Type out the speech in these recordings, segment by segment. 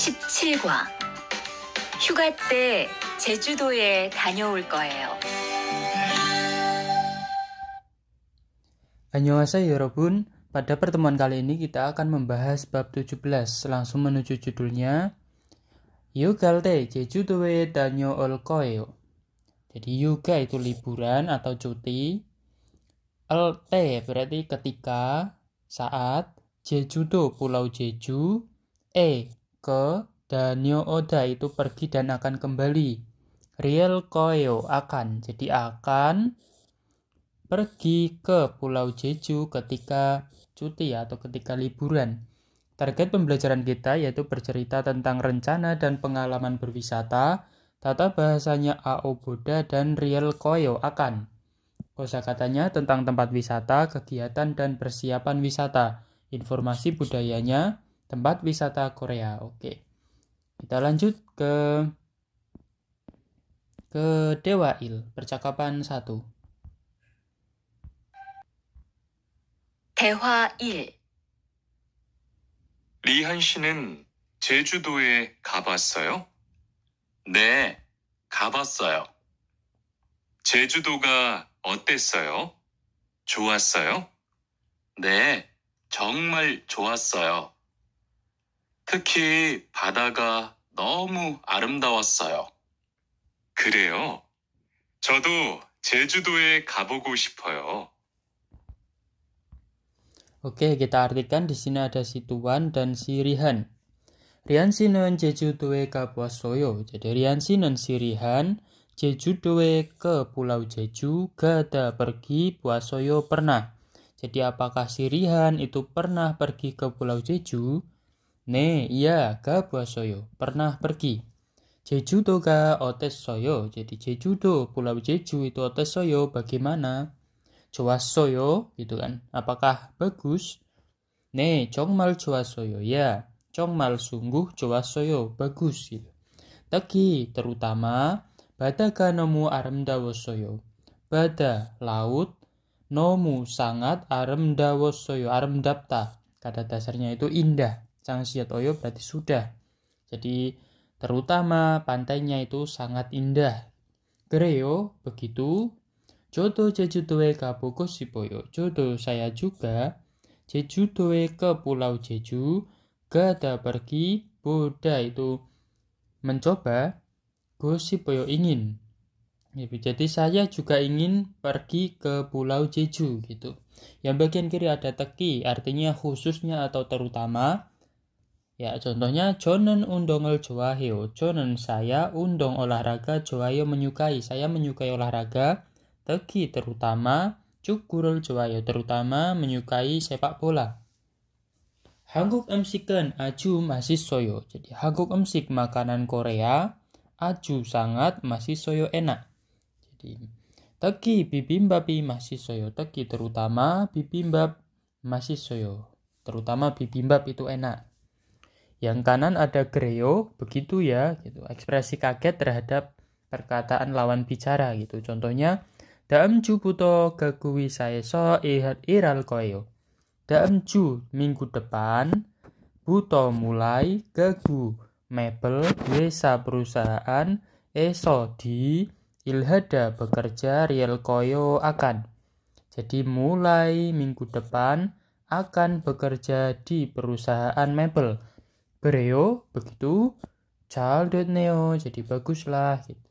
17과. 휴가 때 제주도에 다녀올 거예요. Annyeonghaseyo 여러분. Pada pertemuan kali ini kita akan membahas bab 17. Langsung menuju judulnya. Yugal te Jejudoe dañool koeo. Jadi yuga itu liburan atau cuti. LT berarti ketika, saat. Jejudo pulau Jeju. Ke. Dañooda itu pergi dan akan kembali. Riel koeo akan. Jadi akan pergi ke Pulau Jeju ketika cuti atau ketika liburan. Target pembelajaran kita yaitu bercerita tentang rencana dan pengalaman berwisata, tata bahasanya aoboda dan riel koyo akan. Kosakatanya tentang tempat wisata, kegiatan dan persiapan wisata, informasi budayanya, tempat wisata Korea. Oke. Kita lanjut ke Dewail, percakapan 1. 대화 1. 리한 씨는 제주도에 가봤어요? 네, 가봤어요. 제주도가 어땠어요? 좋았어요? 네, 정말 좋았어요. 특히 바다가 너무 아름다웠어요. 그래요? 저도 제주도에 가보고 싶어요. Oke, kita artikan di sini ada si Tuan dan si Rihan. Rihan si는 제주도에 가봤어요. Jadi Rihan si는 si Rihan 제주도에 ke Pulau Jeju, gada pergi, 보았어요 pernah. Jadi apakah si Rihan itu pernah pergi ke Pulau Jeju? 네, iya, 가봤어요. pernah pergi. 제주도가 어땠어요? Jadi 제주도, Pulau Jeju itu 어땠어요? Bagaimana? 좋았어요, gitu kan. Apakah bagus? 네, 정말 좋았어요. Ya, 정말 sungguh 좋았어요. Bagus gitu. 특히 terutama 바다가 너무 아름다웠어요. 바다 laut 너무 sangat 아름다웠어요. 아름답다. Kata dasarnya itu indah. 장시였어요 berarti sudah. Jadi terutama pantainya itu sangat indah. 그래요, begitu. 저도 제주도에 가보고 싶어요. 저도 saya juga. 제주도에 ke Pulau Jeju. Gada pergi. Boda itu mencoba. Go 싶어요 ingin. Jadi saya juga ingin pergi ke Pulau Jeju gitu. Yang bagian kiri ada teki, artinya khususnya atau terutama. Ya, contohnya 저는 운동을 좋아해요. 저는 saya 운동 olahraga 좋아요 menyukai. Saya menyukai olahraga. 특히 terutama 축구를 좋아해요. terutama menyukai sepak bola. 한국 음식은 아주 맛있어요. Jadi 한국 음식 makanan Korea 아주 sangat 맛있어요 enak. Jadi 특히 bibimbap이 맛있어요. 특히 terutama bibimbap 맛있어요. Terutama bibimbap itu enak. Yang kanan ada 그래요, begitu ya, gitu. Ekspresi kaget terhadap perkataan lawan bicara gitu. Contohnya 다음 주부터 가구 회사에서 일할 거예요. 다음 주 minggu depan, buto mulai, gagu mebel, 회사 perusahaan, eso di, ilhada bekerja, riel koyo akan. Jadi mulai minggu depan akan bekerja di perusahaan mebel. 그래요, begitu. 잘 됐네요. Jadi baguslah gitu.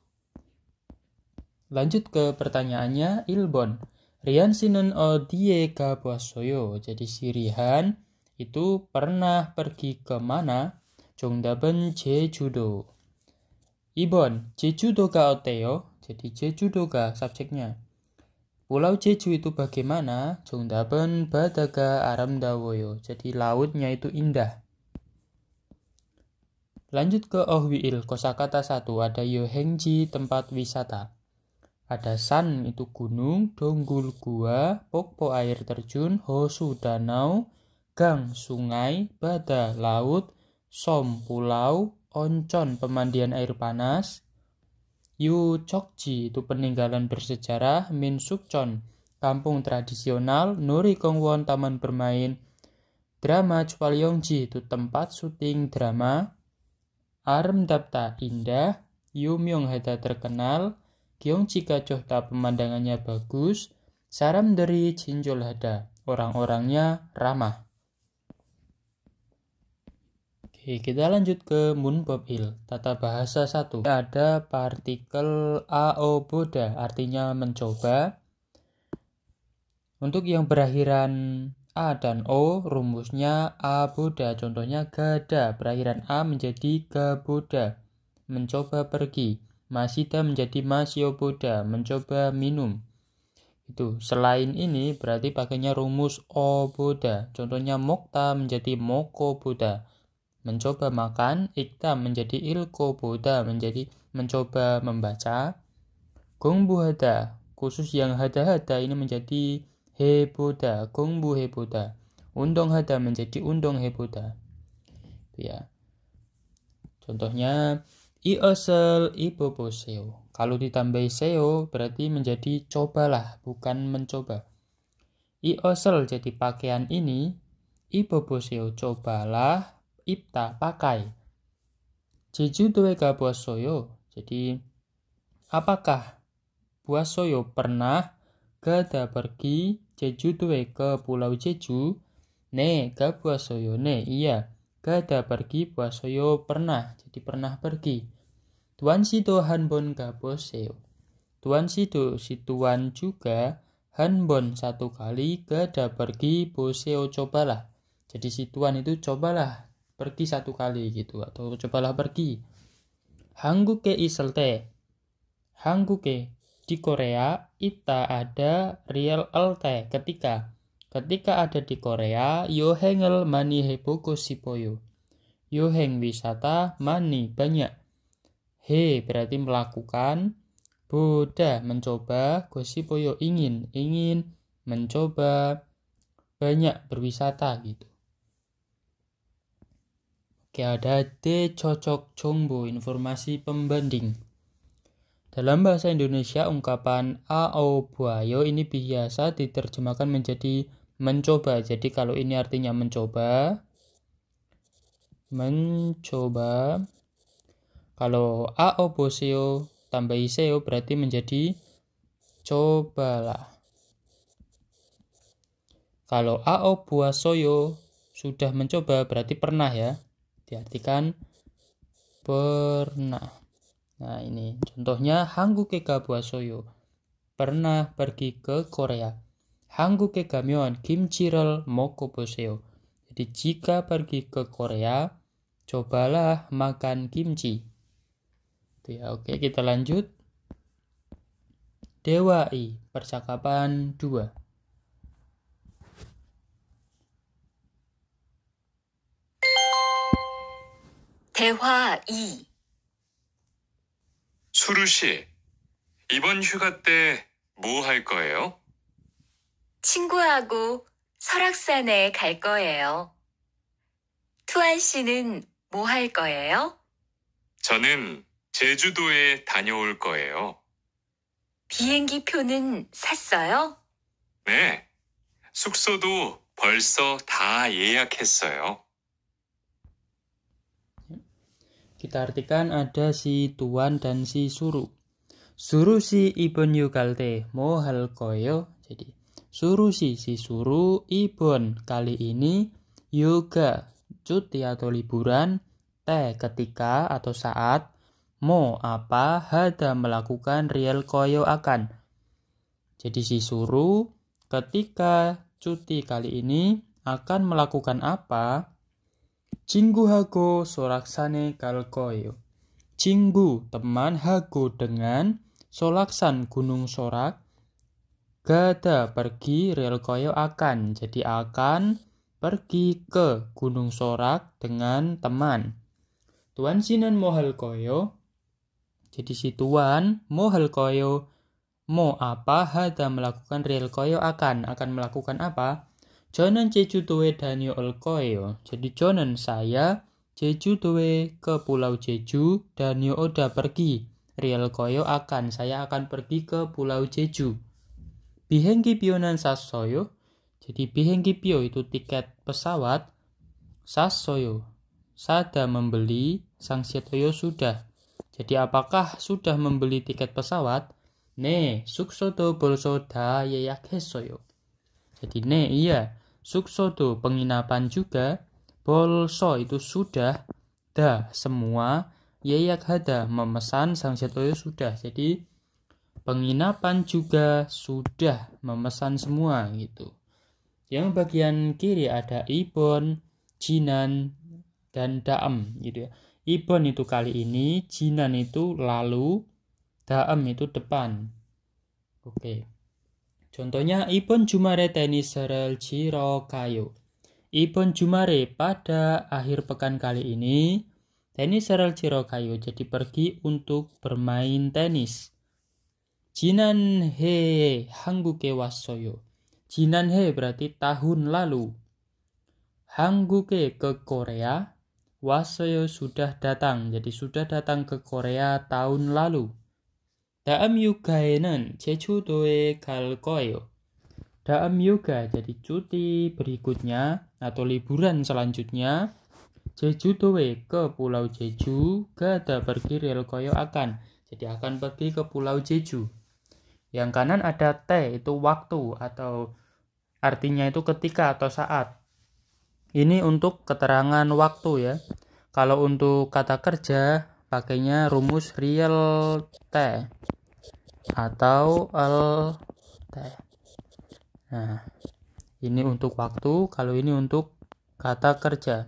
Lanjut ke pertanyaannya, Ilbon. Rian 씨는 어디에 가봤어요? Jadi si Rihan itu pernah pergi ke mana? 정답은 제주도. 2번, 제주도가 어때요? Jadi 제주도가 subjeknya. Pulau Jeju itu bagaimana? 정답은 바다가 아름다워요. Jadi lautnya itu indah. Lanjut ke Ohwiil, kosakata 1, ada Yohengji, tempat wisata. Ada San, itu gunung, Donggul, gua, Pokpo, air terjun, Hosu, danau, Gang, sungai, Bada, laut, Som, pulau, Oncon, pemandian air panas, Yu Chokji, itu peninggalan bersejarah, Min Sukchon, kampung tradisional, Nuri Kongwon, taman bermain, Drama Chwalyongji, itu tempat syuting drama, Aramdapta indah, Yumyong hada terkenal, Gyeongchika Chohta pemandangannya bagus, Saramderi Jinjol hada, orang-orangnya ramah. Oke, kita lanjut ke Munbab il, tata bahasa 1. Ada partikel aoboda, artinya mencoba. Untuk yang berakhiran A dan O, rumusnya aboda, contohnya gada, berakhiran A menjadi gaboda, mencoba pergi. Masida menjadi masyoboda, mencoba minum. Itu. Selain ini berarti pakainya rumus oboda, contohnya mokta menjadi mokoboda, mencoba makan. Ikta menjadi ilkoboda, menjadi mencoba membaca. Gongbuhada, khusus yang hada-hada ini menjadi heboda, gongbu heboda. Undong hada menjadi undong heboda. Ya. Contohnya iosel iboposeo. Kalau ditambahi seo berarti menjadi cobalah, bukan mencoba. Iosel jadi pakaian ini, iboposeo cobalah, ipta pakai. Jejudoe ga bosoyo. Jadi apakah bosoyo pernah gada pergi Jejudoe ke Pulau Jeju? Ne ga bosoyo, ne iya. Gada pergi bosoyo pernah, jadi pernah pergi. Tuan sido hanbon ga boseo. Tuan sido si tuan juga, hanbon satu kali, gada pergi boseo cobalah. Jadi si tuan itu cobalah pergi satu kali gitu, atau cobalah pergi. Hangguke iselte. Hangguke di Korea ita ada real elte ketika ada di Korea yohengel mani heboko sipoyo. Yoheng wisata, mani banyak. He berarti melakukan, boda mencoba, gosipoyo ingin mencoba, banyak berwisata gitu. Oke, ada D cocok jongbo, informasi pembanding. Dalam bahasa Indonesia, ungkapan ao buayo ini biasa diterjemahkan menjadi mencoba. Jadi kalau ini artinya mencoba. Kalau ao boseo tambah iseo berarti menjadi cobalah. Kalau ao buasoyo sudah mencoba berarti pernah ya. Diartikan pernah. Nah ini contohnya Hangguke ga bosoyo, pernah pergi ke Korea. Hangguke gameon kimchi를 먹고 보세요. Jadi jika pergi ke Korea, cobalah makan kimchi. Itu ya, oke kita lanjut. Dewai, percakapan 2. 대화 2. 수루 씨, 이번 휴가 때 뭐 할 거예요? 친구하고 설악산에 갈 거예요. 투안 씨는 뭐 할 거예요? 저는 제주도에 다녀올 거예요. 비행기 표는 샀어요? 네, 숙소도 벌써 다 예약했어요. Kita artikan ada si tuan dan si suru. Suru si ibon yugalte mo hal koyo. Jadi suru si suru, ibon kali ini, yoga cuti atau liburan, te ketika atau saat, mo apa, hada melakukan, real koyo akan. Jadi si suru ketika cuti kali ini akan melakukan apa? Jingguhago soraksane gal koyo. Jinggu teman, hago dengan, solaksan gunung sorak, gada pergi, real koyo akan. Jadi akan pergi ke gunung sorak dengan teman. Tuan sinan mohal koyo. Jadi si tuan mohal koyo, mo apa, hada melakukan, real koyo akan melakukan apa? Jonan Jejudoe dañol koyo. Jadi Jonan saya Jejudoe ke Pulau Jeju, danyo oda pergi. Real koyo akan, saya akan pergi ke Pulau Jeju. Bihenggi pionan sasoyo. Jadi bihenggi pio itu tiket pesawat. Sasoyo. sada membeli, sangsietoyo sudah. Jadi apakah sudah membeli tiket pesawat? Ne, suksodo bolsoda 예약했어요. Jadi ne, iya. Suksodo penginapan juga. Bolso itu sudah. Da, semua. 예약하다 memesan, sangsietoyo sudah. Jadi penginapan juga sudah memesan semua gitu. Yang bagian kiri ada ibon, jinan, dan daem gitu ya. Ibon itu kali ini, jinan itu lalu, daem itu depan. Oke. Contohnya ibon jumare tenis을 치러 가요. Ibon jumare pada akhir pekan kali ini tenis을 치러 가요. Jadi pergi untuk bermain tenis. 지난해 한국에 왔어요. 지난해 berarti tahun lalu. 한국에 ke Korea. 왔어요 sudah datang. Jadi sudah datang ke Korea tahun lalu. 다음 휴가에는 제주도에 갈 거예요. 다음 휴가 jadi cuti berikutnya atau liburan selanjutnya. 제주도에 ke Pulau Jeju. Gada pergi rel koyo akan. Jadi akan pergi ke Pulau Jeju. Yang kanan ada T, itu waktu atau artinya itu ketika atau saat. Ini untuk keterangan waktu ya. Kalau untuk kata kerja, pakainya rumus real T atau T. Nah, ini untuk waktu, kalau ini untuk kata kerja.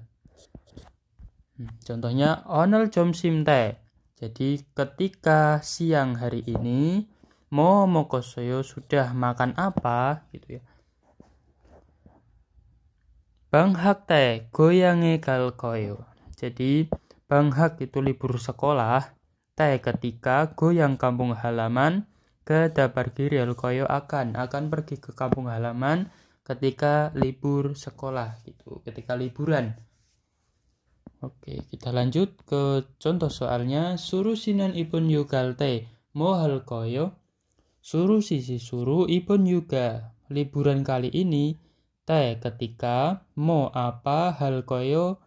Contohnya, 오늘 점심 때. Jadi ketika siang hari ini, 뭐 먹었어요? sudah makan apa? Gitu ya. 방학 때 고향에 갈 거예요. Jadi 방학 itu libur sekolah. 때 ketika goyang kampung halaman. Gada pergi rel koyo akan pergi ke kampung halaman ketika libur sekolah gitu. Ketika liburan. Oke, kita lanjut ke contoh soalnya. Surusinan ibun yugal te 뭐 할 거예요? Suruh sisi suruh ibun juga liburan kali ini te ketika mau apa hal koyo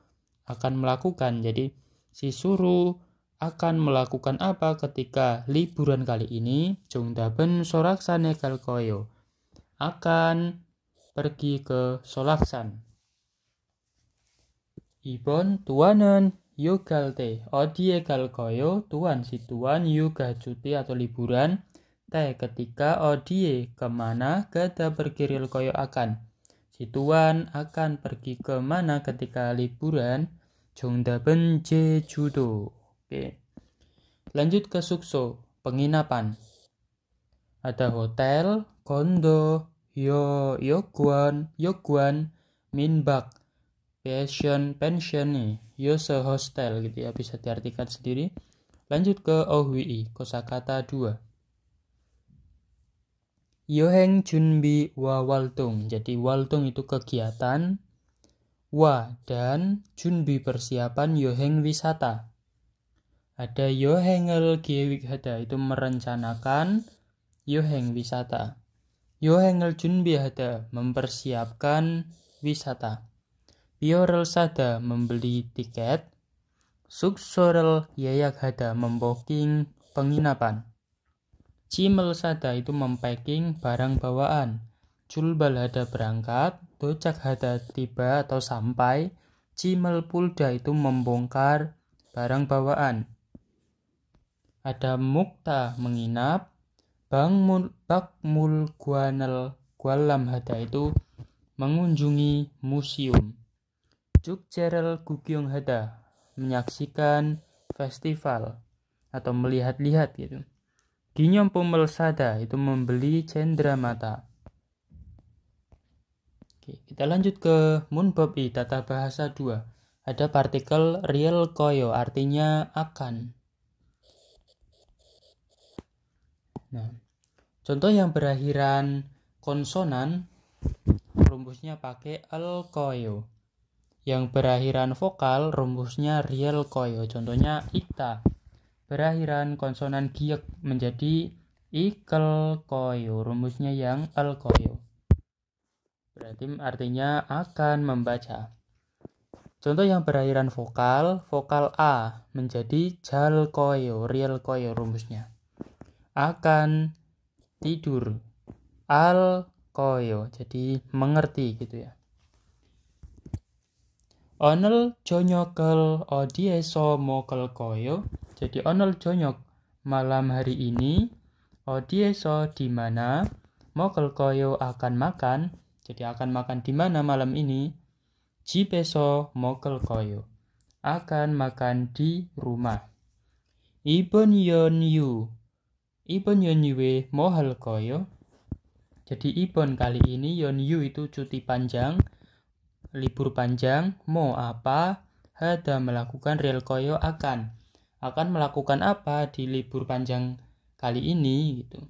akan melakukan. Jadi si suruh akan melakukan apa ketika liburan kali ini. 정답은 설악산에 갈 거예요. Akan pergi ke Solaksan. 2번 tuan은 yugal te 어디에 갈 거예요? Tuan si tuan yuga cuti atau liburan. Te ketika odie kemana gada pergi rel koyo akan. Si tuan akan pergi kemana ketika liburan. 정답은 제주도. Oke. Lanjut ke sukso, penginapan. Ada hotel, kondo, yogwan, minbak, pension nih, yose hostel gitu ya, bisa diartikan sendiri. Lanjut ke OWI, kosakata 2. 여행 준비와 활동. Jadi 활동 itu kegiatan. Wa dan 준비 persiapan 여행 wisata. Ada 여행을 계획하다 itu merencanakan 여행 wisata. 여행을 준비하다 mempersiapkan wisata. 비어를 사다 membeli tiket. 숙소를 예약하다 membooking penginapan. Cimel sada itu mempacking barang bawaan. Culbal hada berangkat. Docak hada tiba atau sampai. Cimel pulda itu membongkar barang bawaan. Ada mukta menginap. Bakmul gualam hada itu mengunjungi museum. Jukjerel gugyong hada menyaksikan festival atau melihat-lihat gitu. Ginyom pemelsada itu membeli cendramata. Oke, kita lanjut ke munbobi tata bahasa 2. Ada partikel real koyo artinya akan. Nah, contoh yang berakhiran konsonan rumusnya pakai el koyo. Yang berakhiran vokal rumusnya real koyo. Contohnya ikta. Berakhiran konsonan giek menjadi ikel koyo. Rumusnya yang el koyo. Berarti artinya akan membaca. Contoh yang berakhiran vokal, vokal A menjadi jal koyo, real koyo rumusnya. Akan tidur, al koyo, jadi mengerti gitu ya. Onel jonyokel odieso mokel koyo, jadi onel jonyok malam hari ini, odieso di mana, mokel koyo akan makan, jadi akan makan di mana malam ini, jibeso mokel koyo, akan makan di rumah. Ibon yon yu mohal koyo, jadi ibon kali ini yon yu itu cuti panjang, libur panjang, mo apa, hada melakukan real koyo akan melakukan apa di libur panjang kali ini gitu.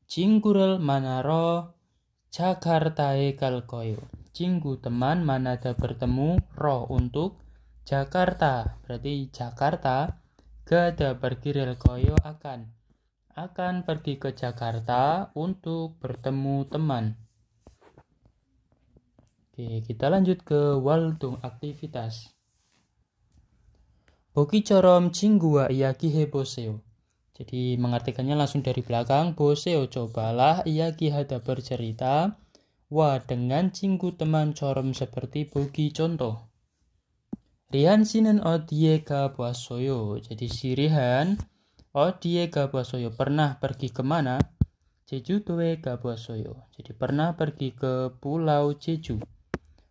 Cingkurel manaro Jakartae kal koyo, cinggu teman manada bertemu, roh untuk Jakarta, berarti Jakarta, gada pergi real koyo akan pergi ke Jakarta untuk bertemu teman. Oke, kita lanjut ke waltung aktivitas. Boki corom cingguwa iyaki heboseo. Jadi mengartikannya langsung dari belakang. Boseo cobalah iyaki hada bercerita. Wa dengan cinggu teman corom seperti bogi contoh. Rihan sinen odiega buasoyo. Jadi si Rihan odiega buasoyo pernah pergi kemana? Jeju towe ga buasoyo. Jadi pernah pergi ke Pulau Jeju.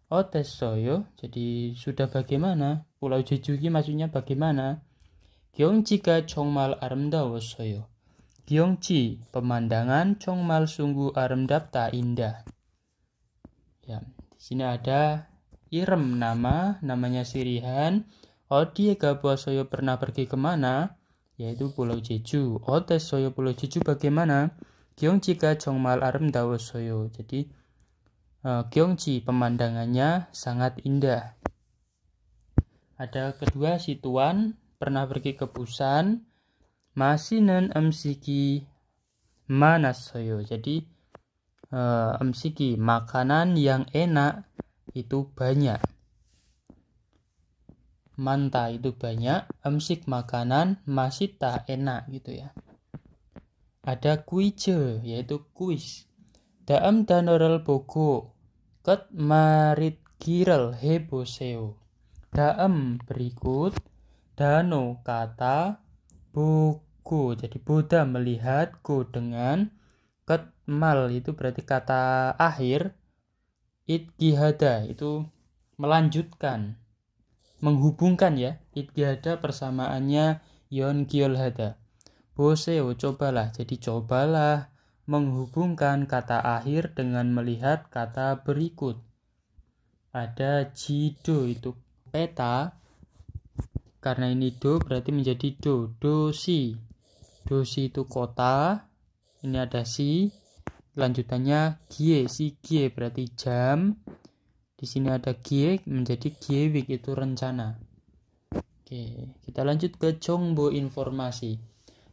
Otes soyo, jadi sudah bagaimana? Pulau Jeju ini maksudnya bagaimana? Gyeongji가 정말 아름다웠어요. Gyeongji, pemandangan 정말 sungguh aramdapta indah. Ya, di sini ada irem namanya Sirihan. Odiega buasoyo pernah pergi kemana? Yaitu Pulau Jeju. Otes soyo Pulau Jeju bagaimana? Gyeongji가 정말 아름다웠어요. Jadi Gyeongji pemandangannya sangat indah. Ada kedua si Tuan pernah pergi ke Busan. Masinen emsiki manassoyo. Jadi emsiki makanan yang enak itu banyak. Manta itu banyak, emsik makanan, masita enak gitu ya. Ada kuije yaitu kuis. Daam danorel bogo ket marit girel heboseo. Daam berikut, dano kata, bogo jadi boda melihat, go dengan, ket mal itu berarti kata akhir, it gihada itu melanjutkan, menghubungkan ya, it gihada persamaannya yon giol hada. Boseo cobalah, jadi cobalah menghubungkan kata akhir dengan melihat kata berikut. Ada jido itu peta, karena ini do berarti menjadi do. Dosi itu kota, ini ada si, lanjutannya gie, si gie berarti jam, di sini ada gie menjadi giewik itu rencana. Oke, kita lanjut ke Jongbo informasi.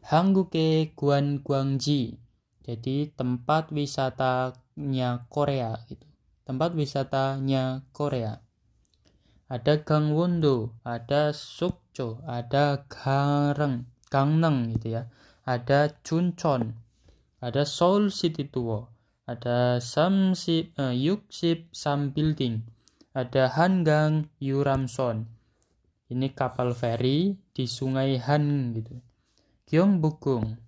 Hangguke Guangji, jadi tempat wisatanya Korea gitu. Tempat wisatanya Korea. Ada Gangwon-do, ada Sukcho, ada Gangneung gitu ya. Ada Chuncheon, ada Seoul City Tour, ada Yuksip Sam Building, ada Hangang Yuramson. Ini kapal feri di Sungai Han gitu. Gyeongbokgung,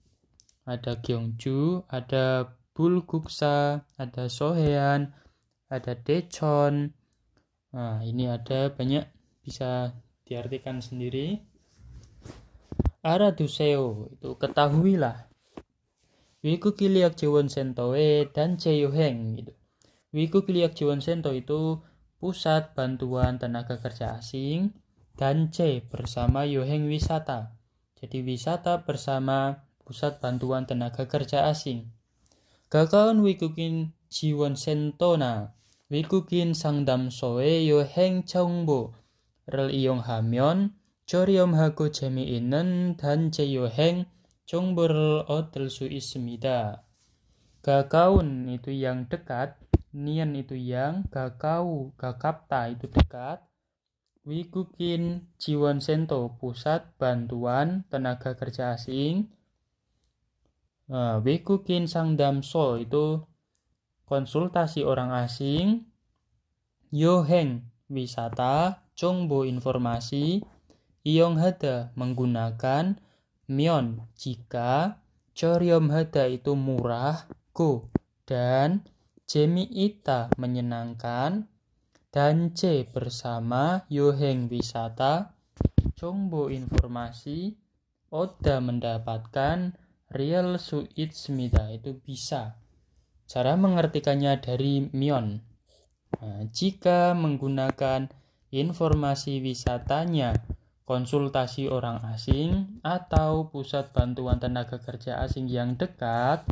ada Gyeongju, ada Bulguksa, ada Sohean, ada Daejeon. Nah, ini ada banyak, bisa diartikan sendiri. Araduseo itu ketahuilah. Wikukiliak Jiwon Sentoe dan Jeyoheng gitu. Wikukiliak Jiwon Sento itu pusat bantuan tenaga kerja asing, dan C bersama Yoheng wisata. Jadi wisata bersama pusat bantuan tenaga kerja asing. Gakaon Wikukin Jiwon Sentona, Wikukin 상담소의 여행 정보를 이용하면 저렴하고 재미있는 단체 여행 정보를 얻을 수 있습니다. Gakaun itu yang dekat, nian itu yang, gakau, gakapta itu dekat, Wikukin Jiwon Sento, Pusat Bantuan Tenaga Kerja Asing. Wikukin Sangdamso itu konsultasi orang asing. Yoheng wisata, Chongbo informasi, Iyonghada menggunakan, Myeon jika, Choryomhada itu murah, Go dan, Jemiita menyenangkan, Dance bersama, Yoheng wisata, Chongbo informasi, Oda mendapatkan, Real suitsmida itu bisa. Cara mengartikannya dari Myeon. Jika menggunakan informasi wisatanya konsultasi orang asing atau pusat bantuan tenaga kerja asing yang dekat,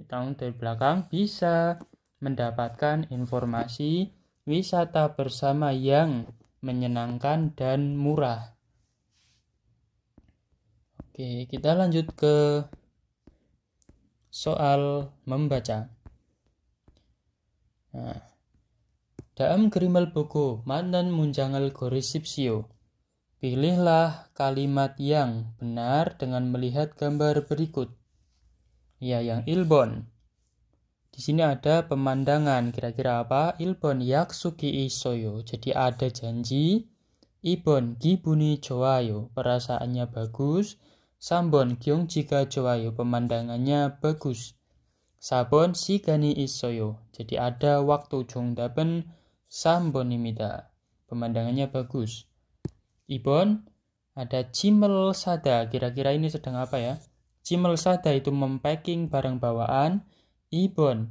tahun dari belakang bisa mendapatkan informasi wisata bersama yang menyenangkan dan murah. Oke, kita lanjut ke soal membaca. Dalam Grimel Bogo, Manan Munjangal Gorisipsio. Pilihlah kalimat yang benar dengan melihat gambar berikut. Ya, yang Ilbon. Di sini ada pemandangan, kira-kira apa? Ilbon yaksuki isoyo, jadi ada janji. Ibon gibuni jowayo, perasaannya bagus. Sambon gyongjika jowayo, pemandangannya bagus. Sabon shigani isoyo, jadi ada waktu. Jongdaben sambonimida, pemandangannya bagus. Ibon ada Cimel Sada, kira-kira ini sedang apa ya? Cimel Sada itu mempacking barang bawaan. Ibon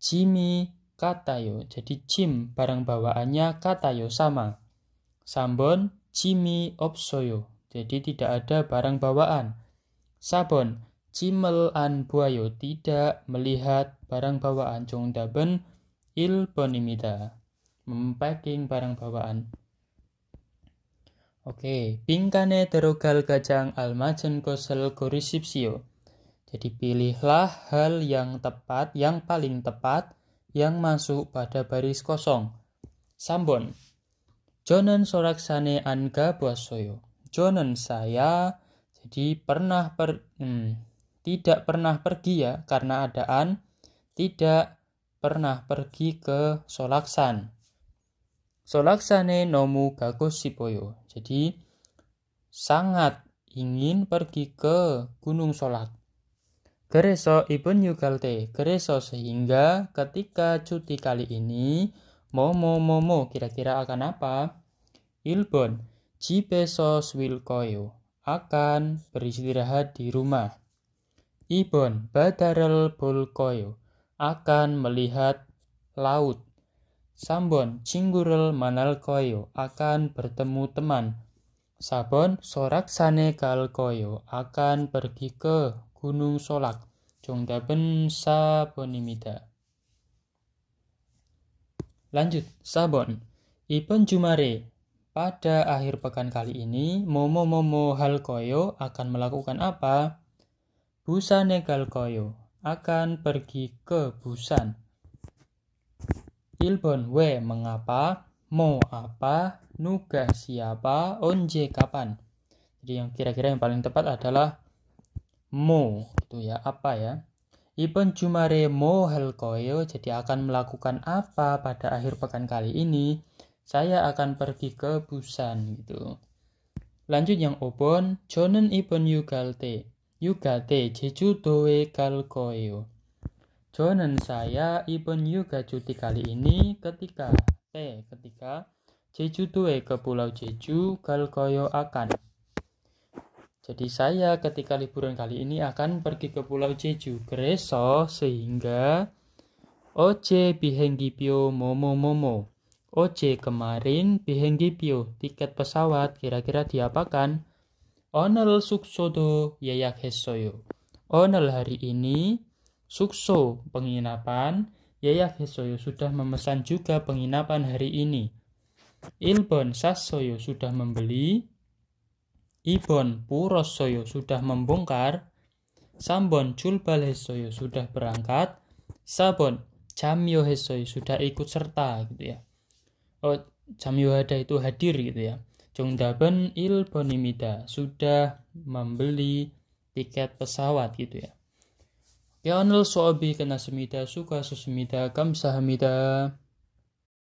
Jimi katayo, jadi Jim barang bawaannya, katayo sama. Sambon Jimi opsoyo, jadi tidak ada barang bawaan. Sabon Cimel an buayo, tidak melihat barang bawaan. Jongdaben ilbonimida, mempacking barang bawaan. Oke, pingkane terogal gajang almajen kosel gorisipsio. Jadi pilihlah hal yang tepat, yang paling tepat, yang masuk pada baris kosong. Sambon Jonen soraksane anga buasoyo. Jonen saya, jadi tidak pernah pergi ya, karena adaan, tidak pernah pergi ke Solaksan. Solaksane nomu gagus sipoyo, jadi sangat ingin pergi ke Gunung Solak. Gereso ibun yugalte, gereso sehingga ketika cuti kali ini, momo kira-kira akan apa? Ilbon jibeso swilkoyo, akan beristirahat di rumah. Ibon badarel bolkoyo, akan melihat laut. Sambon cinggurel manalkoyo, akan bertemu teman. Sabon soraksane kalkoyo, akan pergi ke Gunung Solak. Jongdaben sabonimida. Lanjut, Sabon Ibon jumare, pada akhir pekan kali ini momo halkoyo akan melakukan apa? Busane kalkoyo, akan pergi ke Busan. Ilbon we mengapa, mo apa, nuga siapa, onje kapan. Jadi yang kira-kira yang paling tepat adalah mo, gitu ya, apa ya. Ibon jumare mo halkoyo, jadi akan melakukan apa pada akhir pekan kali ini? Saya akan pergi ke Busan, gitu. Lanjut yang obon, jonen ibon yugate jejudoe kalkoyo. Jonen saya ibon yuga cuti kali ini ketika jejudoe ke Pulau Jeju kalkoyo akan. Jadi saya ketika liburan kali ini akan pergi ke Pulau Jeju. Gereso sehingga oje bihenggipyo momo. Oje kemarin bihenggipyo tiket pesawat kira-kira diapakan? Onel suksodo yeyak hesoyo. Onel hari ini sukso penginapan, yeyak hesoyo sudah memesan juga penginapan hari ini. Ilbon sasoyo sudah membeli. Ibon purosoyo sudah membongkar. Sambon julbal hesoyo sudah berangkat. Sabon jamyo hesoyo sudah ikut serta, gitu ya. jamyohada itu hadir gitu ya. 정답은 1번입니다. sudah membeli tiket pesawat gitu ya. 오늘 수업이 끝났습니다. 수고하셨습니다. 감사합니다.